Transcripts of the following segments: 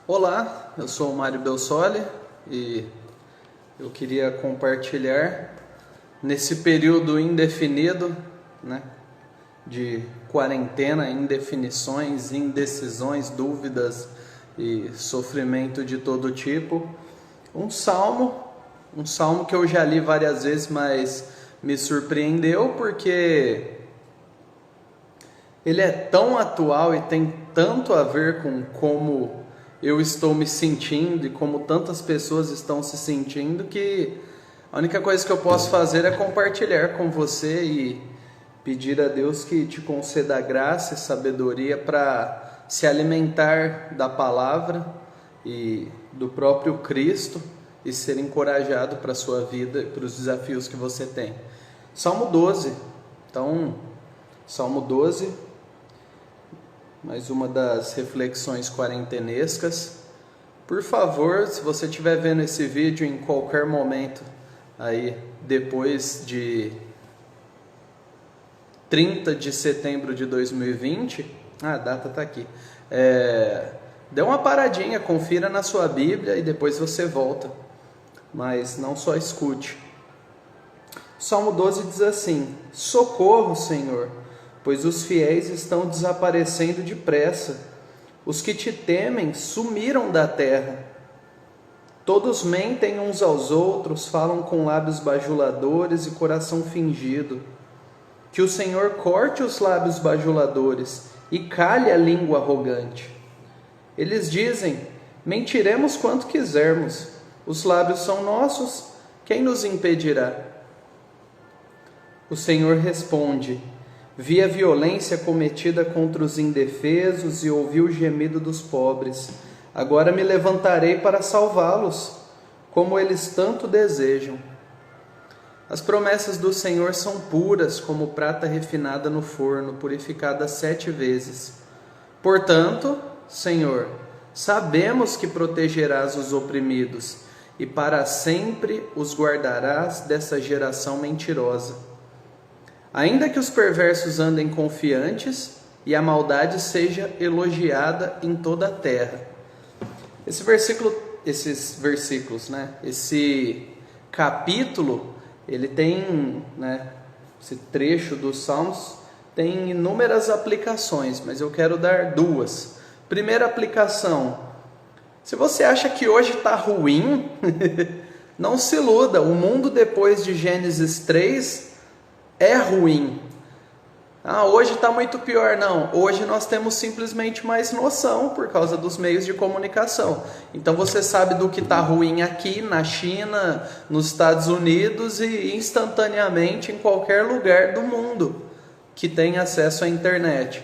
Olá, eu sou o Mário Belsoli e eu queria compartilhar nesse período indefinido, de quarentena, indefinições, indecisões, dúvidas e sofrimento de todo tipo, um salmo que eu já li várias vezes, mas me surpreendeu porque ele é tão atual e tem tanto a ver com como eu estou me sentindo e como tantas pessoas estão se sentindo, que a única coisa que eu posso fazer é compartilhar com você e pedir a Deus que te conceda graça e sabedoria para se alimentar da palavra e do próprio Cristo e ser encorajado para a sua vida e para os desafios que você tem. Salmo 12. Então, Salmo 12, mais uma das reflexões quarentenescas. Por favor, se você estiver vendo esse vídeo em qualquer momento, aí depois de 30 de setembro de 2020, a data está aqui, dê uma paradinha, confira na sua Bíblia e depois você volta, mas não só escute. Salmo 12 diz assim: socorro, Senhor, pois os fiéis estão desaparecendo depressa. Os que te temem sumiram da terra. Todos mentem uns aos outros, falam com lábios bajuladores e coração fingido. Que o Senhor corte os lábios bajuladores e calhe a língua arrogante. Eles dizem: mentiremos quanto quisermos. Os lábios são nossos, quem nos impedirá? O Senhor responde: vi a violência cometida contra os indefesos e ouvi o gemido dos pobres. Agora me levantarei para salvá-los, como eles tanto desejam. As promessas do Senhor são puras, como prata refinada no forno, purificada 7 vezes. Portanto, Senhor, sabemos que protegerás os oprimidos e para sempre os guardarás dessa geração mentirosa. Ainda que os perversos andem confiantes e a maldade seja elogiada em toda a terra. Esse capítulo, ele tem, esse trecho dos Salmos tem inúmeras aplicações, mas eu quero dar 2. Primeira aplicação: se você acha que hoje está ruim, não se iluda, o mundo depois de Gênesis 3 é ruim. Hoje está muito pior. Não, hoje nós temos simplesmente mais noção por causa dos meios de comunicação. Então você sabe do que está ruim aqui na China, nos Estados Unidos e instantaneamente em qualquer lugar do mundo que tem acesso à internet.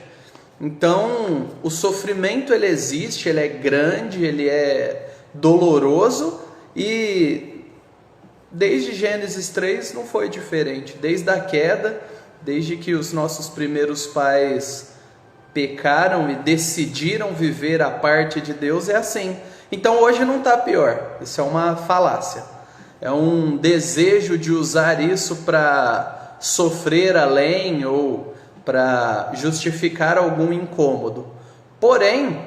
Então o sofrimento ele existe, ele é grande, ele é doloroso e desde Gênesis 3 não foi diferente. Desde a queda, desde que os nossos primeiros pais pecaram e decidiram viver a parte de Deus, é assim. Então hoje não está pior. Isso é uma falácia. É um desejo de usar isso para sofrer além ou para justificar algum incômodo. Porém,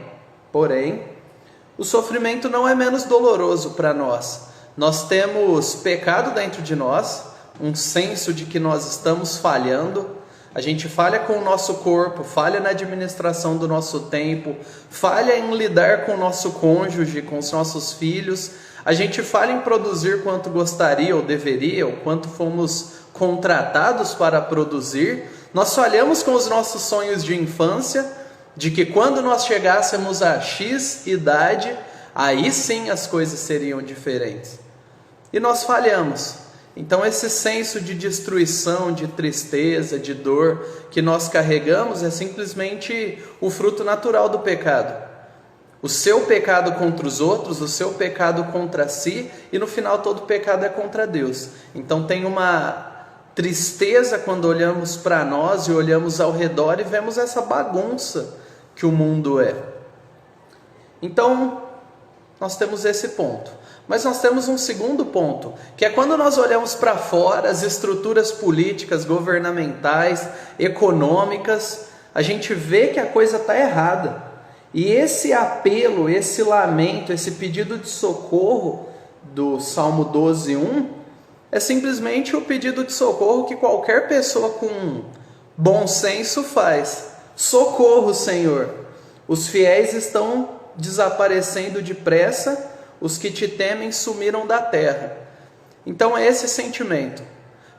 o sofrimento não é menos doloroso para nós. Nós temos pecado dentro de nós, um senso de que nós estamos falhando. A gente falha com o nosso corpo, falha na administração do nosso tempo, falha em lidar com o nosso cônjuge, com os nossos filhos. A gente falha em produzir quanto gostaria ou deveria, ou quanto fomos contratados para produzir. Nós falhamos com os nossos sonhos de infância, de que quando nós chegássemos a X idade, aí sim as coisas seriam diferentes. E nós falhamos. Então esse senso de destruição, de tristeza, de dor que nós carregamos é simplesmente o fruto natural do pecado. O seu pecado contra os outros, o seu pecado contra si, e no final todo pecado é contra Deus. Então tem uma tristeza quando olhamos para nós e olhamos ao redor e vemos essa bagunça que o mundo é. Então nós temos esse ponto. Mas nós temos um segundo ponto, que é quando nós olhamos para fora, as estruturas políticas, governamentais, econômicas, a gente vê que a coisa está errada. E esse apelo, esse lamento, esse pedido de socorro do Salmo 12:1 é simplesmente o pedido de socorro que qualquer pessoa com bom senso faz. Socorro, Senhor! Os fiéis estão desaparecendo depressa, os que te temem sumiram da terra. Então é esse sentimento.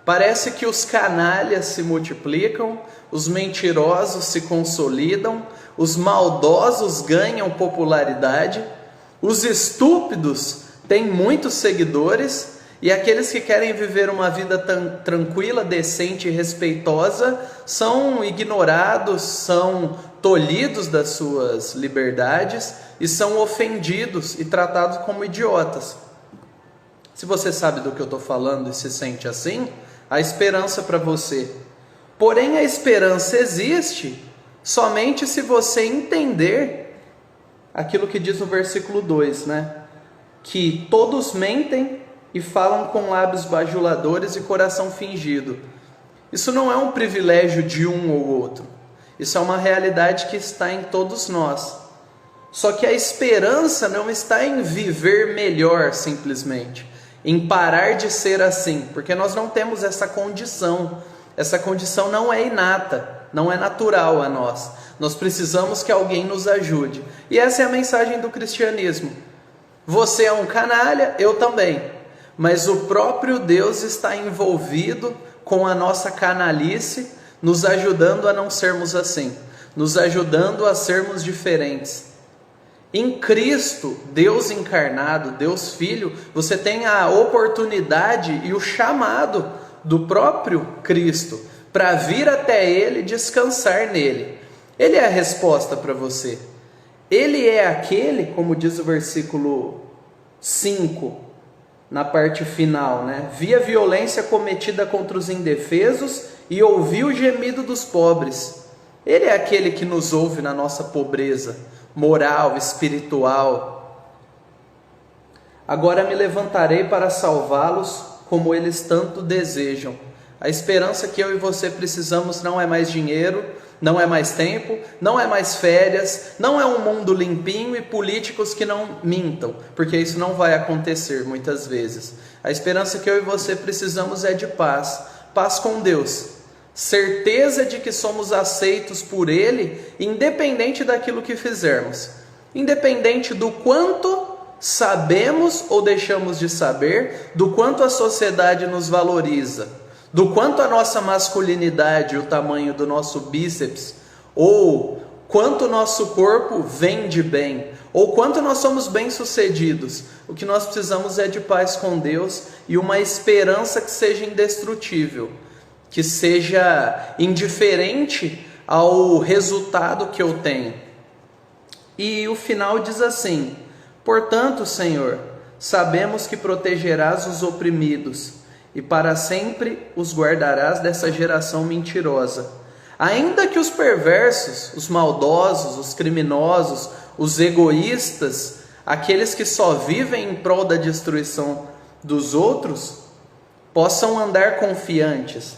Parece que os canalhas se multiplicam, os mentirosos se consolidam, os maldosos ganham popularidade, os estúpidos têm muitos seguidores, e aqueles que querem viver uma vida tranquila, decente e respeitosa são ignorados, são tolhidos das suas liberdades e são ofendidos e tratados como idiotas. Se você sabe do que eu estou falando e se sente assim, há esperança para você. Porém, a esperança existe somente se você entender aquilo que diz no versículo 2, né? Que todos mentem e falam com lábios bajuladores e coração fingido. Isso não é um privilégio de um ou outro. Isso é uma realidade que está em todos nós. Só que a esperança não está em viver melhor simplesmente, em parar de ser assim, porque nós não temos essa condição. Essa condição não é inata, não é natural a nós. Nós precisamos que alguém nos ajude. E essa é a mensagem do cristianismo. Você é um canalha, eu também. Mas o próprio Deus está envolvido com a nossa canalice, nos ajudando a não sermos assim, nos ajudando a sermos diferentes. Em Cristo, Deus encarnado, Deus Filho, você tem a oportunidade e o chamado do próprio Cristo para vir até Ele e descansar nele. Ele é a resposta para você. Ele é aquele, como diz o versículo 5, na parte final, né? Vi a violência cometida contra os indefesos e ouvi o gemido dos pobres. Ele é aquele que nos ouve na nossa pobreza moral, espiritual. Agora me levantarei para salvá-los, como eles tanto desejam. A esperança que eu e você precisamos não é mais dinheiro, não é mais tempo, não é mais férias, não é um mundo limpinho e políticos que não mintam, porque isso não vai acontecer muitas vezes. A esperança que eu e você precisamos é de paz, paz com Deus, certeza de que somos aceitos por Ele, independente daquilo que fizermos, independente do quanto sabemos ou deixamos de saber, do quanto a sociedade nos valoriza, do quanto a nossa masculinidade, o tamanho do nosso bíceps, ou quanto o nosso corpo vende bem, ou quanto nós somos bem-sucedidos. O que nós precisamos é de paz com Deus e uma esperança que seja indestrutível, que seja indiferente ao resultado que eu tenho. E o final diz assim: portanto, Senhor, sabemos que protegerás os oprimidos e para sempre os guardarás dessa geração mentirosa. Ainda que os perversos, os maldosos, os criminosos, os egoístas, aqueles que só vivem em prol da destruição dos outros, possam andar confiantes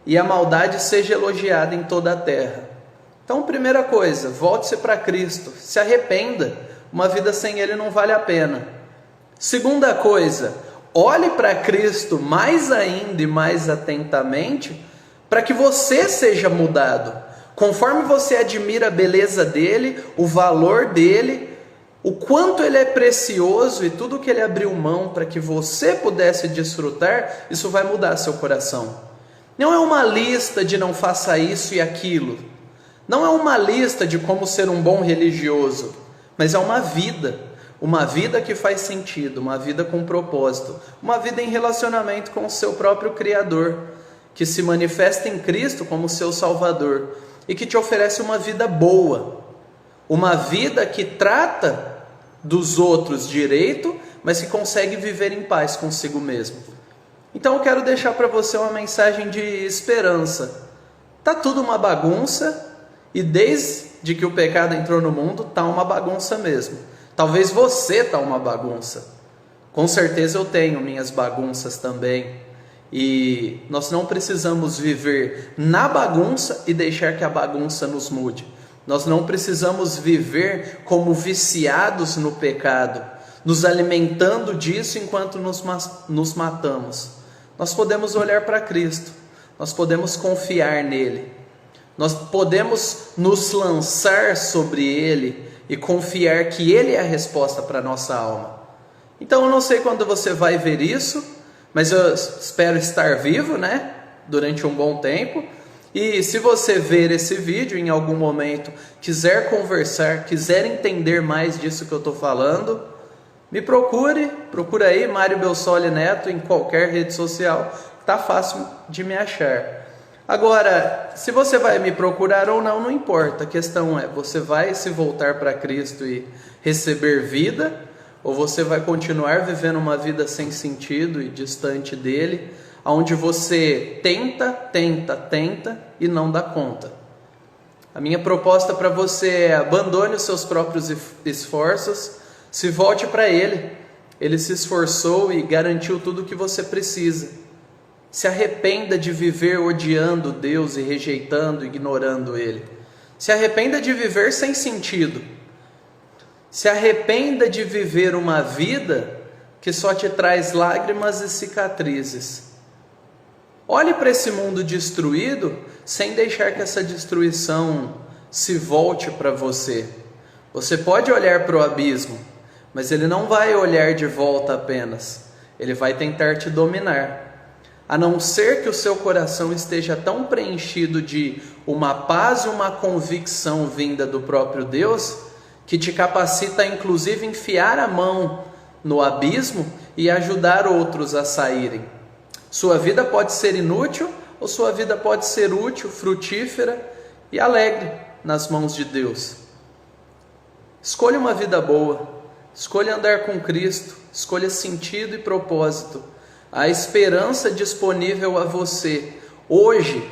e a maldade seja elogiada em toda a terra. Então, primeira coisa, volte-se para Cristo, se arrependa, uma vida sem Ele não vale a pena. Segunda coisa, olhe para Cristo mais ainda e mais atentamente, para que você seja mudado. Conforme você admira a beleza dele, o valor dele, o quanto ele é precioso e tudo que ele abriu mão para que você pudesse desfrutar, isso vai mudar seu coração. Não é uma lista de não faça isso e aquilo. Não é uma lista de como ser um bom religioso, mas é uma vida que faz sentido, uma vida com propósito, uma vida em relacionamento com o seu próprio Criador, que se manifesta em Cristo como seu Salvador e que te oferece uma vida boa, uma vida que trata dos outros direito, mas que consegue viver em paz consigo mesmo. Então eu quero deixar para você uma mensagem de esperança. Tá tudo uma bagunça e desde que o pecado entrou no mundo, tá uma bagunça mesmo. Talvez você tá uma bagunça. Com certeza eu tenho minhas bagunças também. E nós não precisamos viver na bagunça e deixar que a bagunça nos mude. Nós não precisamos viver como viciados no pecado, nos alimentando disso enquanto nos matamos. Nós podemos olhar para Cristo, nós podemos confiar nele, nós podemos nos lançar sobre ele e confiar que ele é a resposta para a nossa alma. Então eu não sei quando você vai ver isso, mas eu espero estar vivo, né? Durante um bom tempo. E se você ver esse vídeo em algum momento, quiser conversar, quiser entender mais disso que eu estou falando, me procura aí, Mário Belsolli Neto, em qualquer rede social, tá fácil de me achar. Agora, se você vai me procurar ou não, não importa, a questão é, você vai se voltar para Cristo e receber vida, ou você vai continuar vivendo uma vida sem sentido e distante dele, onde você tenta e não dá conta. A minha proposta para você é: abandone os seus próprios esforços, se volte para ele. Ele se esforçou e garantiu tudo o que você precisa. Se arrependa de viver odiando Deus e rejeitando, ignorando ele. Se arrependa de viver sem sentido. Se arrependa de viver uma vida que só te traz lágrimas e cicatrizes. Olhe para esse mundo destruído sem deixar que essa destruição se volte para você. Você pode olhar para o abismo, mas ele não vai olhar de volta apenas. Ele vai tentar te dominar. A não ser que o seu coração esteja tão preenchido de uma paz e uma convicção vinda do próprio Deus, que te capacita a inclusive enfiar a mão no abismo e ajudar outros a saírem. Sua vida pode ser inútil ou sua vida pode ser útil, frutífera e alegre nas mãos de Deus. Escolha uma vida boa, escolha andar com Cristo, escolha sentido e propósito. A esperança disponível a você hoje,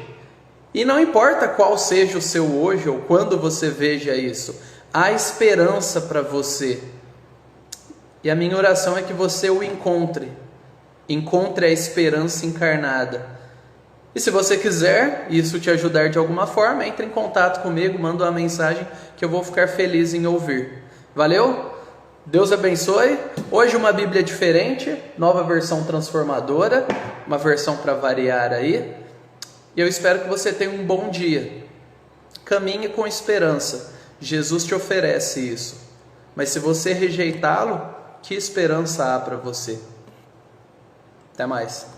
e não importa qual seja o seu hoje ou quando você veja isso, há esperança para você. E a minha oração é que você o encontre a esperança encarnada. E se você quiser, isso te ajudar de alguma forma, entre em contato comigo, manda uma mensagem que eu vou ficar feliz em ouvir. Valeu? Deus abençoe. Hoje uma Bíblia diferente, nova versão transformadora, uma versão para variar aí. E eu espero que você tenha um bom dia. Caminhe com esperança. Jesus te oferece isso. Mas se você rejeitá-lo, que esperança há para você? Até mais.